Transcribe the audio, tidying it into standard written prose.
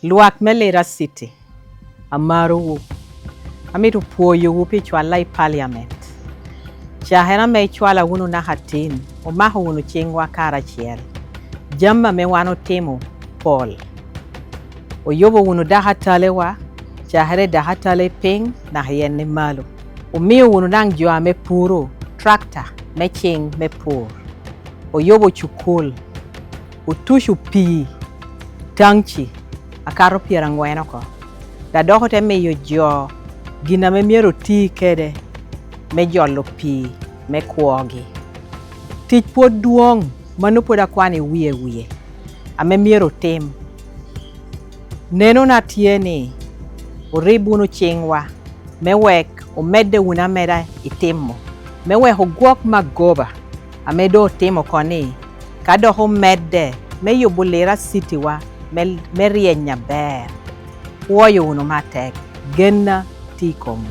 Luak me Lira City, Amaru, Amitu Puoyu Pichwala Parliament. Chahera me chwala wunu na hatin, o maho wunu chingwa kara chiel. Jamba me wano temu, Paul. O yobo wunu dahatale wa, chahere dahatale ping na hayenne malo. O miyo wunu nang jua me puro, tractor, me ching me pur. O yobo chukul, o tushu pi, tangchi, akaro pierangweno ko. Da doko te me yo jo, gina me miero ti kede, me jollo pi, me kuogi. Tich pod duong, manu poda kwani wiye. Ame miero tem. Neno na tieni, uribu chingwa, me wek, o medde una meda itimo. Me we hogwok magoba, ame do timo koni, kado ho medde, me yubu Lira City wa, me rienya ber. Woyo uno matek, genna tikomu.